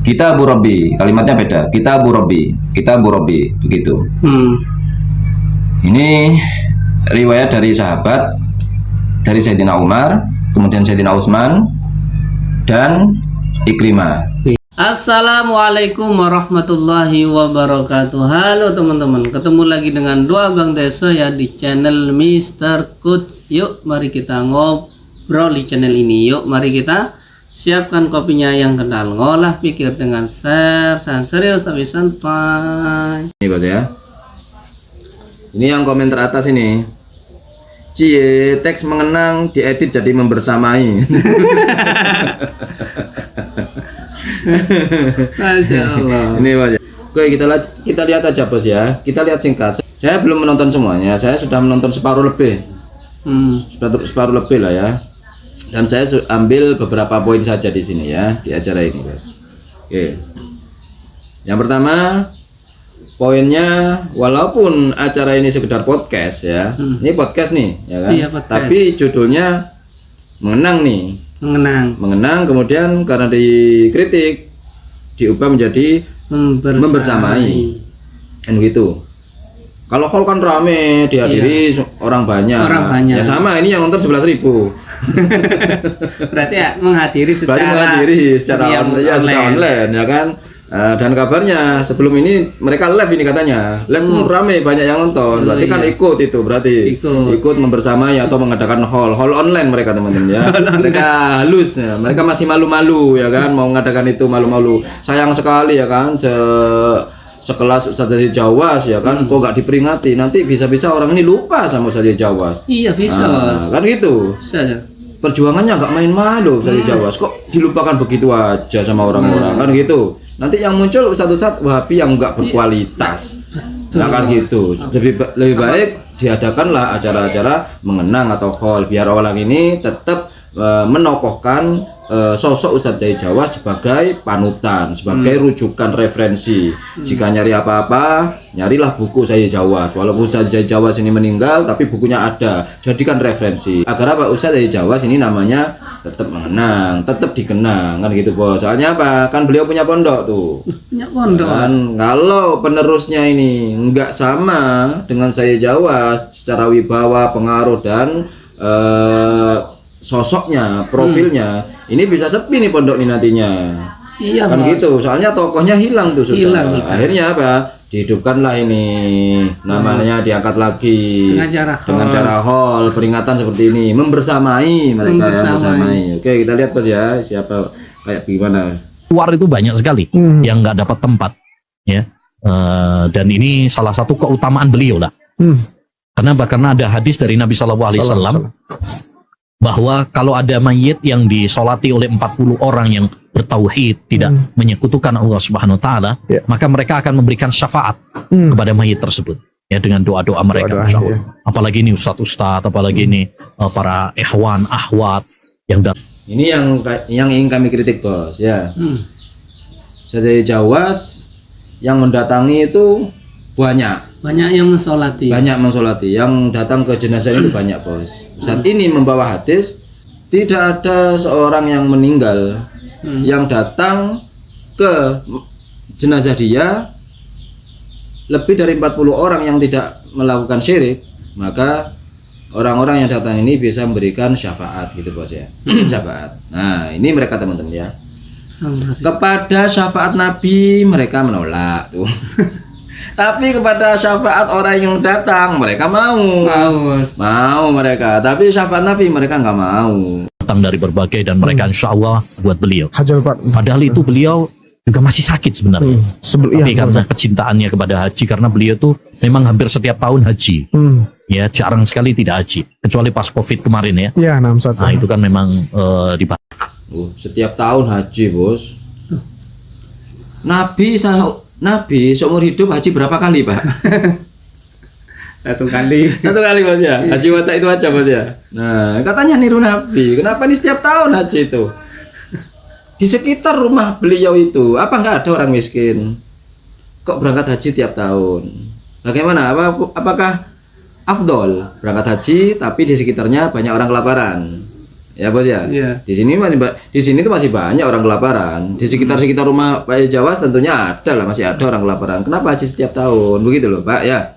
Kitabu Rabbi, kalimatnya beda. Kitabu Rabbi, begitu. Ini riwayat dari sahabat, dari Sayyidina Umar, kemudian Sayyidina Utsman, dan Ikrimah. Assalamualaikum warahmatullahi wabarakatuh. Halo teman-teman, ketemu lagi dengan Doa Bang Deso ya di channel Mr. Coach. Yuk mari kita ngobrol di channel ini. Yuk mari kita siapkan kopinya yang kental, ngolah pikir dengan share, serius tapi santai. Ini Bos ya. Ini yang komen teratas ini. Cie, teks mengenang diedit jadi membersamai. Masya Allah. Ini Bos ya. Oke, kita lihat aja Bos ya. Kita lihat singkat. Saya belum menonton semuanya. Saya sudah menonton separuh lebih. Separuh lebih lah ya. Dan saya ambil beberapa poin saja di sini ya di acara ini, Bos. Oke. Yang pertama, poinnya, walaupun acara ini sekedar podcast ya, ini podcast nih, ya kan? Iya, podcast. Tapi judulnya mengenang nih, mengenang, kemudian karena dikritik diubah menjadi membersamai, kan gitu. Kalau hall kan rame, dihadiri orang banyak. Ya sama, ini yang nonton 11.000. Berarti ya menghadiri secara online ya kan. Dan kabarnya sebelum ini mereka live ini katanya live pun rame, banyak yang nonton, berarti kan ikut itu, berarti ikut membersamai atau mengadakan hall online mereka teman-teman ya. Mereka halus ya, mereka masih malu-malu ya kan, mau mengadakan itu malu-malu. Sayang sekali ya kan, sekelas Ustaz Zaid Jawas ya kan, kok gak diperingati, nanti bisa-bisa orang ini lupa sama Ustaz Zaid Jawas. Iya bisa, kan gitu. Bisa. Perjuangannya nggak main-main loh Ustaz Zaid Jawas, kok dilupakan begitu aja sama orang-orang, kan gitu. Nanti yang muncul ustadz Wahabi yang nggak berkualitas, kan gitu. Lebih baik diadakanlah acara-acara mengenang atau hall, biar orang ini tetap menokohkan sosok Ustaz Zaid Jawas sebagai panutan, sebagai rujukan referensi. Jika nyari apa-apa, nyarilah buku Zaid Jawas. Walaupun Ustaz Zaid Jawas ini meninggal, tapi bukunya ada. Jadikan referensi. Agar apa? Ustaz Zaid Jawas ini namanya tetap mengenang, tetap dikenang, kan gitu Bos. Soalnya apa? Kan beliau punya pondok tuh. Punya pondok. Kan kalau penerusnya ini nggak sama dengan Zaid Jawas secara wibawa, pengaruh dan sosoknya, profilnya, ini bisa sepi nih pondok ini nantinya. Iya kan Bos. gitu, soalnya tokohnya hilang tuh sudah. Hilang. Akhirnya apa? Dihidupkanlah ini, namanya diangkat lagi dengan cara hall, peringatan seperti ini, membersamai mereka, membersamai. Oke, kita lihat Bos ya, siapa kayak gimana. Luar itu banyak sekali yang nggak dapat tempat, ya. Dan ini salah satu keutamaan beliau lah. Karena ada hadis dari Nabi SAW bahwa kalau ada mayit yang disolati oleh 40 orang yang bertauhid, tidak menyekutukan Allah Subhanahu Wa Taala, maka mereka akan memberikan syafaat kepada mayit tersebut, ya, dengan doa-doa mereka. Apalagi ini ustadz, apalagi ini para ikhwan, ahwat yang datang. Ini yang ingin kami kritik Bos ya. Zaid Jawas yang mendatangi itu banyak yang mensolati. Yang datang ke jenazah itu banyak Bos. Saat ini membawa hadis, tidak ada seorang yang meninggal yang datang ke jenazah dia lebih dari 40 orang yang tidak melakukan syirik, maka orang-orang yang datang ini bisa memberikan syafaat gitu Bos ya. Syafaat. Nah, ini mereka teman-teman ya. Kepada syafaat Nabi mereka menolak tuh. Tapi kepada syafaat orang yang datang mereka mau mereka, tapi syafaat Nabi mereka nggak mau. Datang dari berbagai dan mereka insya Allah buat beliau. Padahal itu beliau juga masih sakit sebenarnya. Tapi karena kecintaannya kepada haji, karena beliau tuh memang hampir setiap tahun haji. Ya, jarang sekali tidak haji, kecuali pas COVID kemarin ya. Nah itu kan memang setiap tahun haji Bos. Nabi seumur hidup haji berapa kali Pak? Satu kali Bos ya. Haji wata itu aja Bos ya. Nah katanya niru Nabi, kenapa nih setiap tahun haji itu? Di sekitar rumah beliau itu apa nggak ada orang miskin? Kok berangkat haji tiap tahun? Bagaimana? Apakah afdol berangkat haji tapi di sekitarnya banyak orang kelaparan? Ya bos ya. Iya. Di sini tuh masih banyak orang kelaparan. Di sekitar rumah Pak Jawas tentunya ada lah, masih ada orang kelaparan. Kenapa haji setiap tahun? Begitu loh Pak ya.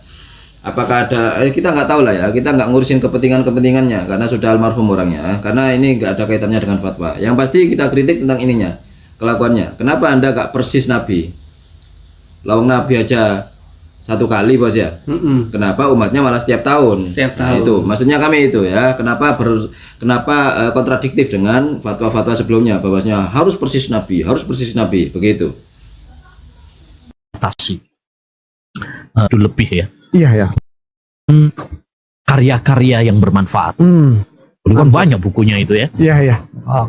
Apakah ada? Kita nggak tahu lah ya. Kita nggak ngurusin kepentingannya karena sudah almarhum orangnya. Karena ini nggak ada kaitannya dengan fatwa. Yang pasti kita kritik tentang ininya, kelakuannya. Kenapa Anda nggak persis Nabi? Lawang Nabi aja 1 kali bos ya. Kenapa umatnya malah setiap tahun? Setiap Nah, tahun. itu maksudnya kami itu ya. Kenapa kontradiktif dengan fatwa-fatwa sebelumnya? Bahwasanya harus persis Nabi begitu. Atasi itu lebih ya. Iya ya. Karya-karya yang bermanfaat. Dulu kan banyak bukunya itu ya. Iya ya.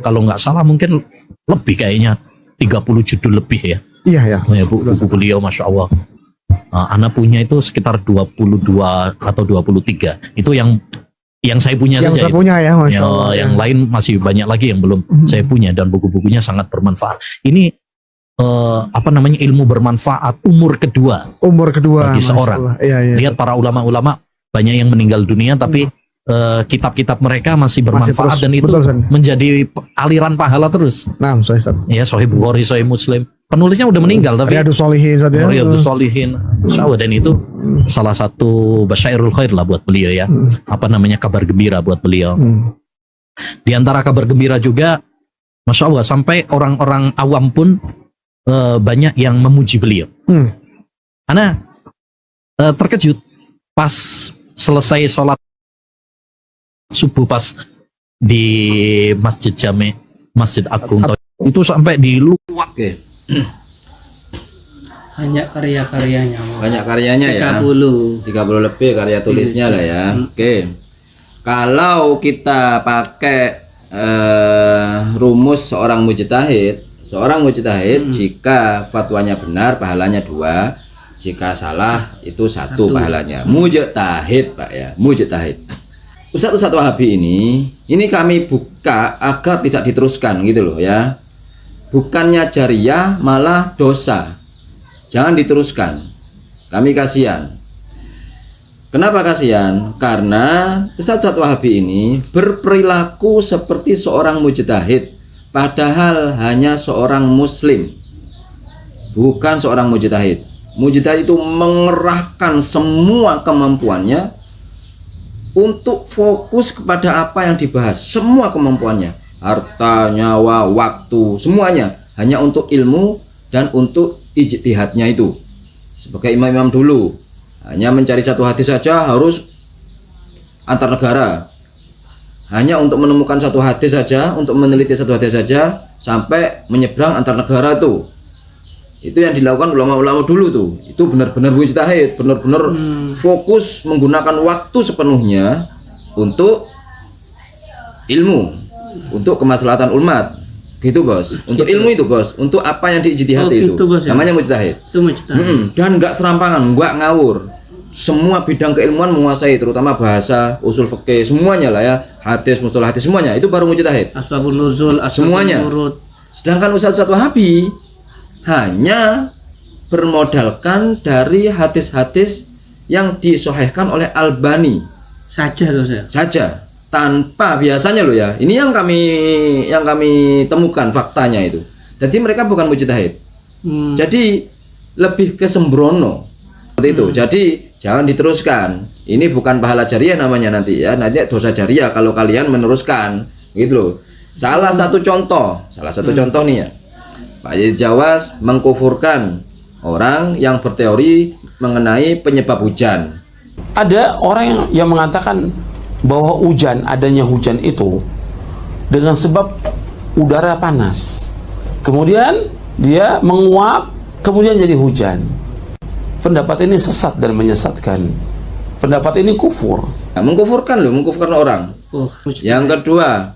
Kalau nggak salah mungkin lebih kayaknya 30 judul lebih ya. Iya ya. Ya, buku beliau Masya Allah. Anak punya itu sekitar 22 atau 23. Itu yang saya punya Yang saja saya itu. punya ya, Masya Allah. Yang lain masih banyak lagi yang belum saya punya dan buku-bukunya sangat bermanfaat. Ini ilmu bermanfaat umur kedua Umur kedua bagi Masya seorang. Allah. Iya iya. Lihat para ulama-ulama banyak yang meninggal dunia tapi kitab-kitab mereka masih bermanfaat terus, dan itu betul, San. menjadi aliran pahala terus. Nah, Ustaz. Ya, Sahih Bukhari, Sahih Muslim. Penulisnya udah meninggal tapi Riyadus Shalihin Ustaz ya. Riyadus Shalihin. Insya Allah, dan itu salah satu basyairul khair lah buat beliau ya. Kabar gembira buat beliau. Di antara kabar gembira juga, Masya Allah, sampai orang-orang awam pun banyak yang memuji beliau. Karena terkejut pas selesai sholat subuh pas di Masjid Jami, Masjid Agung itu sampai di luar. Oke. Banyak karya-karyanya. Banyak karyanya ya. 30. 30 lebih karya tulisnya lah ya. Oke. Kalau kita pakai rumus seorang mujtahid jika fatwanya benar pahalanya 2, jika salah itu 1 pahalanya. Mujtahid Pak ya, mujtahid. Ustadz Wahabi ini kami buka agar tidak diteruskan gitu loh ya. Bukannya jariah malah dosa. Jangan diteruskan. Kami kasihan. Kenapa kasihan? Karena Ustadz Wahabi ini berperilaku seperti seorang mujtahid, padahal hanya seorang muslim, bukan seorang mujtahid. Mujtahid itu mengerahkan semua kemampuannya untuk fokus kepada apa yang dibahas, semua kemampuannya, harta, nyawa, waktu, semuanya hanya untuk ilmu dan untuk ijtihadnya itu. Sebagai imam-imam dulu, hanya mencari satu hadis saja harus antar negara, hanya untuk menemukan satu hadis saja, untuk meneliti satu hadis saja sampai menyeberang antar negara tuh. Itu yang dilakukan ulama-ulama dulu tuh. Itu benar-benar mujtahid, benar-benar fokus menggunakan waktu sepenuhnya untuk ilmu, untuk kemaslahatan umat. Gitu bos. Untuk ilmu itu bos, untuk apa yang diijtihadi itu. Bos, ya? Namanya mujtahid. Itu mujtahid. Dan nggak serampangan, nggak ngawur. Semua bidang keilmuan menguasai, terutama bahasa, usul fikih, semuanya lah ya, hadis, mustalah hadis, semuanya. Itu baru mujtahid. Asbabun nuzul, asbabun Semuanya. nurut. Sedangkan Ustadz Wahabi hanya bermodalkan dari hadis-hadis yang disohehkan oleh Albani Saja tuh saya. saja, tanpa biasanya loh ya. Ini yang kami temukan faktanya itu. Jadi mereka bukan mujtahid. Jadi lebih ke sembrono seperti itu. Jadi jangan diteruskan. Ini bukan pahala jariah namanya nanti ya. Nanti dosa jariah kalau kalian meneruskan gitu loh. Salah satu contoh nih ya. Pak Jawas mengkufurkan orang yang berteori mengenai penyebab hujan. Ada orang yang mengatakan bahwa adanya hujan itu dengan sebab udara panas. Kemudian dia menguap, kemudian jadi hujan. Pendapat ini sesat dan menyesatkan. Pendapat ini kufur. Nah, mengkufurkan orang. Yang kedua,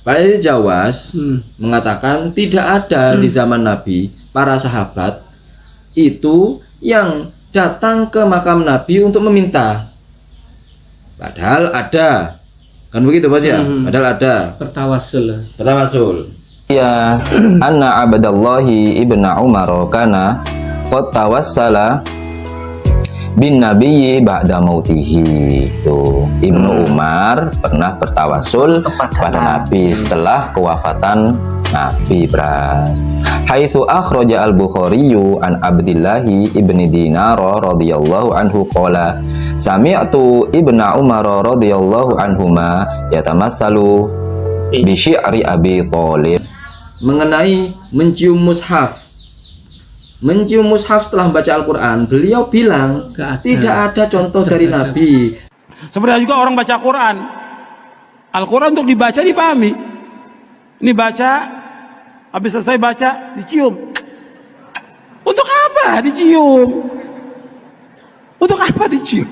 Pak Jawas mengatakan tidak ada di zaman Nabi para sahabat itu yang datang ke makam Nabi untuk meminta. Padahal ada. Kan begitu Bos ya? Padahal ada. Bertawasul. Ya, anna Abdallahi ibn Umar kana qad tawassala bin nabiyyi ba'da mautihi. Tuh, Ibnu Umar pernah bertawasul pada Nabi setelah kewafatan Nabi, Pras. Haitsu akhraja al-Bukhari an Abdillahi ibni Dinar radhiyallahu anhu qala sami'tu Ibnu Umar radhiyallahu anhuma yatamassalu bi syi'ri Abi Thalib, mengenai mencium mushaf. Mencium mushaf setelah membaca Al-Quran, beliau bilang tidak ada contoh dari Nabi. Sebenarnya juga orang baca Quran. Al-Quran untuk dibaca dipahami. Ini baca, habis selesai baca, dicium. Untuk apa dicium? Untuk apa dicium?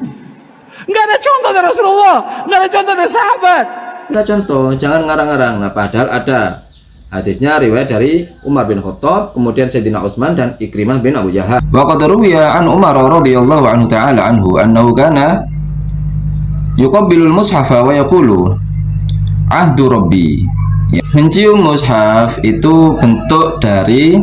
Nggak ada contoh dari Rasulullah, nggak ada contoh dari sahabat. Ada contoh, jangan ngarang-ngarang. Nah, padahal ada. Hadisnya riwayat dari Umar bin Khattab, kemudian Sayyidina Utsman dan Ikrimah bin Abu Jahal. Wa qad ruwiya an Umar radhiyallahu anhu ta'ala anhu annahu kana yuqabbilul mushafa wa yaqulu ahdu rabbi. Ya, mencium mushaf itu bentuk dari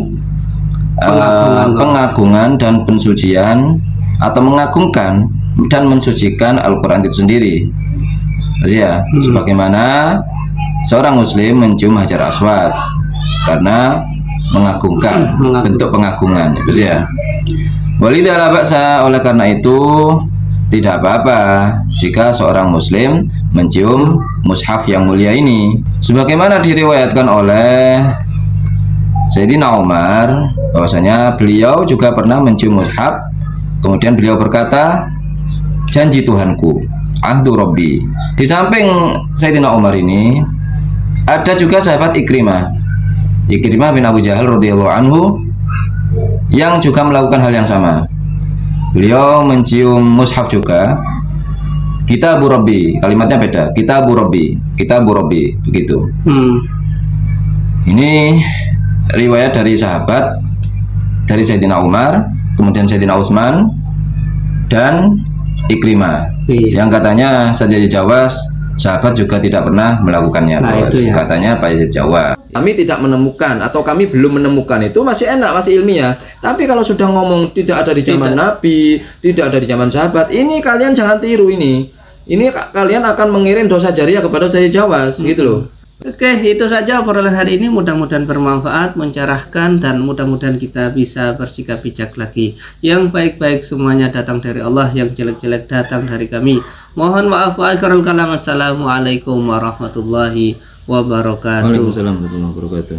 pengagungan dan pensucian, atau mengagungkan dan mensucikan Al-Quran itu sendiri. Ya, sebagaimana seorang muslim mencium Hajar Aswad karena mengagungkan, bentuk pengagungan, itu ya. Walidah baksa, oleh karena itu tidak apa-apa jika seorang muslim mencium mushaf yang mulia ini, sebagaimana diriwayatkan oleh Sayyidina Umar bahwasanya beliau juga pernah mencium mushaf, kemudian beliau berkata, janji Tuhanku, ahdu Rabbi. Di samping Sayyidina Umar ini ada juga sahabat Ikrimah bin Abu Jahal radhiyallahu anhu yang juga melakukan hal yang sama. Beliau mencium mushaf juga. Kitabu Rabbi, kalimatnya beda. Kitabu Rabbi, begitu. Ini riwayat dari sahabat, dari Sayyidina Umar, kemudian Sayyidina Utsman dan Ikrimah, yang katanya saja di Jawa sahabat juga tidak pernah melakukannya. Itu ya. Katanya Pak Yazid Jawa. Kami tidak menemukan, atau kami belum menemukan, itu masih enak, masih ilmiah. Tapi kalau sudah ngomong tidak ada di zaman Nabi, tidak ada di zaman sahabat, ini kalian jangan tiru ini. Ini kalian akan mengirim dosa jariah kepada saya Jawa, gitu loh. Oke, itu saja obrolan hari ini. Mudah-mudahan bermanfaat, mencerahkan, dan mudah-mudahan kita bisa bersikap bijak lagi. Yang baik-baik semuanya datang dari Allah, yang jelek-jelek datang dari kami. Mohon maaf wa akhiral kalam. Assalamualaikum warahmatullahi wabarakatuh. Waalaikumsalam warahmatullahi wabarakatuh.